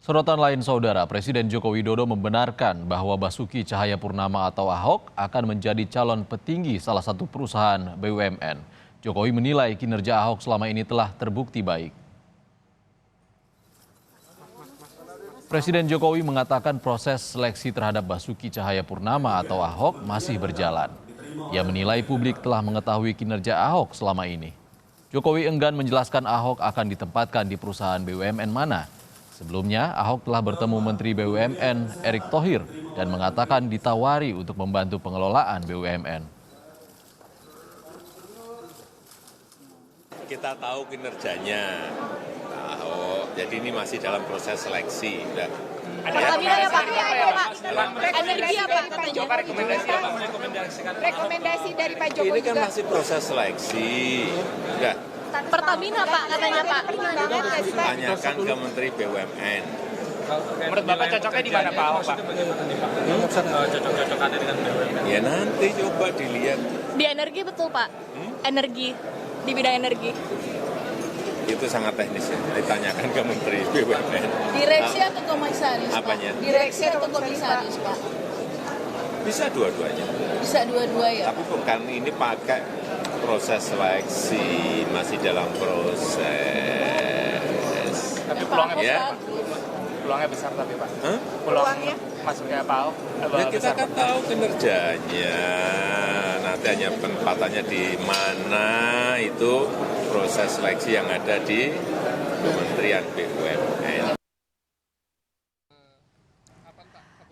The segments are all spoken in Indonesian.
Sorotan lain saudara, Presiden Joko Widodo membenarkan bahwa Basuki Cahayapurnama atau Ahok akan menjadi calon petinggi salah satu perusahaan BUMN. Jokowi menilai kinerja Ahok selama ini telah terbukti baik. Presiden Jokowi mengatakan proses seleksi terhadap Basuki Cahayapurnama atau Ahok masih berjalan. Ia menilai publik telah mengetahui kinerja Ahok selama ini. Jokowi enggan menjelaskan Ahok akan ditempatkan di perusahaan BUMN mana. Sebelumnya, Ahok telah bertemu Menteri BUMN Erick Thohir dan mengatakan ditawari untuk membantu pengelolaan BUMN. Kita tahu kinerjanya Ahok, jadi ini masih dalam proses seleksi. Pertamina ya Pak, energi apa katanya? Rekomendasi dari Pak Jokowi ini kan juga. masih proses seleksi. Udah. Pertamina Pak katanya Pak. Tanyakan ke Menteri BUMN. Menurut Bapak cocoknya di mana Pak Ahok Pak? Cocok-cocokannya dengan BUMN. Ya nanti coba dilihat. Di energi betul Pak? Energi, di bidang energi. Itu sangat teknis ya, ditanyakan ke Menteri BUMN. Direksi atau komisaris, Pak? Apanya? Direksi atau komisaris, Pak? Bisa dua-duanya. Bisa dua-dua ya? Tapi bukan ini pakai proses seleksi, masih dalam proses. Tapi peluangnya Ya. besar. Peluangnya besar tapi Pak. Hah? Peluangnya masuknya Pak Ahok. Ya kita besar, kan Pak. tahu kinerjanya, nanti hanya penempatannya di mana itu proses seleksi yang ada di Kementerian BUMN.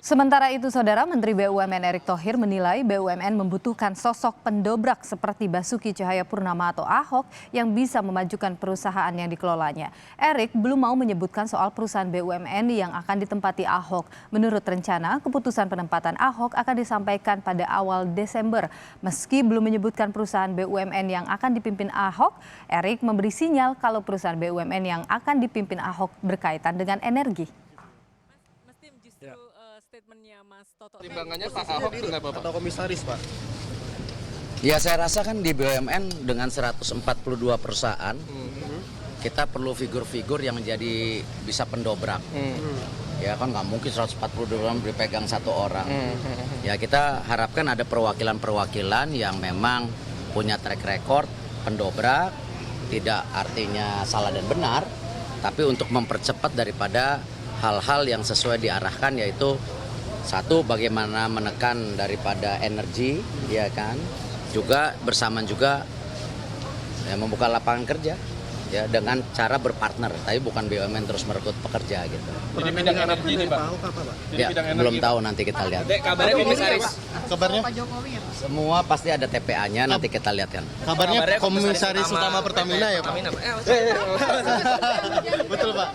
Sementara itu, Saudara, Menteri BUMN Erick Thohir menilai BUMN membutuhkan sosok pendobrak seperti Basuki Cahayapurnama atau Ahok yang bisa memajukan perusahaan yang dikelolanya. Erick belum mau menyebutkan soal perusahaan BUMN yang akan ditempati Ahok. Menurut rencana, keputusan penempatan Ahok akan disampaikan pada awal Desember. Meski belum menyebutkan perusahaan BUMN yang akan dipimpin Ahok, Erick memberi sinyal kalau perusahaan BUMN yang akan dipimpin Ahok berkaitan dengan energi. Statementnya Mas Toto. Timbangannya Pak Ahok dengan Bapak. Atau komisaris, Pak? Ya saya rasa kan di BUMN dengan 142 perusahaan, kita perlu figur-figur yang menjadi bisa pendobrak. Ya kan nggak mungkin 142 orang dipegang satu orang. Ya kita harapkan ada perwakilan-perwakilan yang memang punya track record pendobrak, tidak artinya salah dan benar, tapi untuk mempercepat daripada hal-hal yang sesuai diarahkan, yaitu satu, bagaimana menekan daripada energi, ya kan, juga bersamaan juga ya, membuka lapangan kerja, ya dengan cara berpartner, tapi bukan BUMN terus merekrut pekerja gitu. Jadi bidang energi nih Pak. Ya belum tahu, nanti kita lihat. Kabarnya komisaris. Kabarnya Semua pasti ada TPA-nya, nanti kita lihat kan. kabarnya komisaris utama Pertamina ya, Pak? Betul, Pak.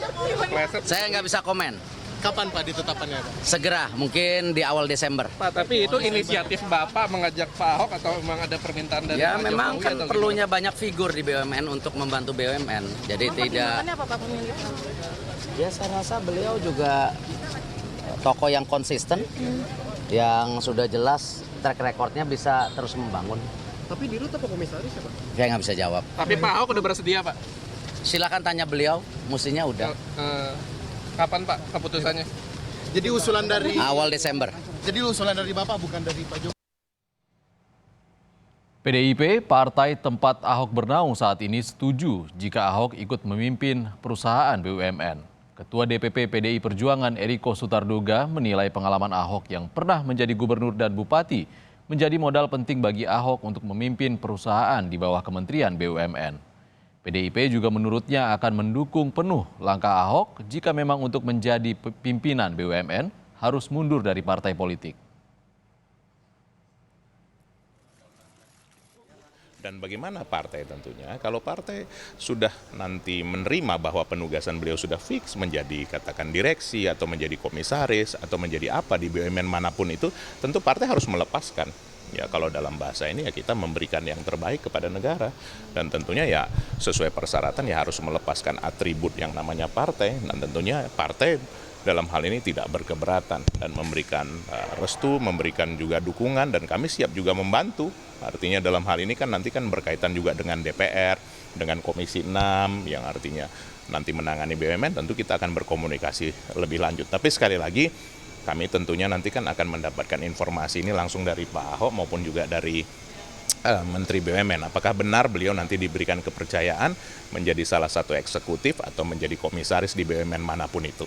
Saya nggak bisa komen. Kapan Pak ditetapkannya, Pak? Segera, mungkin di awal Desember. Pak, tapi itu inisiatif Bapak mengajak Pak Ahok atau memang ada permintaan dari Ya Pak memang Jokowi kan atau perlunya banyak figur di BUMN untuk membantu BUMN. Jadi tidak. Apa Pak pemilih? Ya saya rasa beliau juga tokoh yang konsisten, yang sudah jelas track recordnya bisa terus membangun. Tapi di rute apa komisaris ya, Pak? Saya nggak bisa jawab. Tapi Pak Ahok udah bersedia Pak? Silakan tanya beliau, mestinya udah. Kapan Pak keputusannya? Jadi usulan dari Awal Desember. Jadi usulan dari Bapak bukan dari Pak Jokowi. PDIP, partai tempat Ahok bernaung saat ini setuju jika Ahok ikut memimpin perusahaan BUMN. Ketua DPP PDI Perjuangan Eriko Sutarduga menilai pengalaman Ahok yang pernah menjadi gubernur dan bupati menjadi modal penting bagi Ahok untuk memimpin perusahaan di bawah Kementerian BUMN. PDIP juga menurutnya akan mendukung penuh langkah Ahok jika memang untuk menjadi pimpinan BUMN harus mundur dari partai politik. Dan bagaimana partai tentunya, kalau partai sudah nanti menerima bahwa penugasan beliau sudah fix menjadi katakan direksi atau menjadi komisaris atau menjadi apa di BUMN manapun itu, tentu partai harus melepaskan. Ya kalau dalam bahasa ini ya kita memberikan yang terbaik kepada negara. Dan tentunya ya sesuai persyaratan ya harus melepaskan atribut yang namanya partai. Dan tentunya partai dalam hal ini tidak berkeberatan dan memberikan restu, memberikan juga dukungan dan kami siap juga membantu. Artinya dalam hal ini kan nanti kan berkaitan juga dengan DPR, dengan Komisi 6 yang artinya nanti menangani BUMN, tentu kita akan berkomunikasi lebih lanjut. Tapi sekali lagi, kami tentunya nanti kan akan mendapatkan informasi ini langsung dari Pak Ahok maupun juga dari Menteri BUMN. Apakah benar beliau nanti diberikan kepercayaan menjadi salah satu eksekutif atau menjadi komisaris di BUMN manapun itu.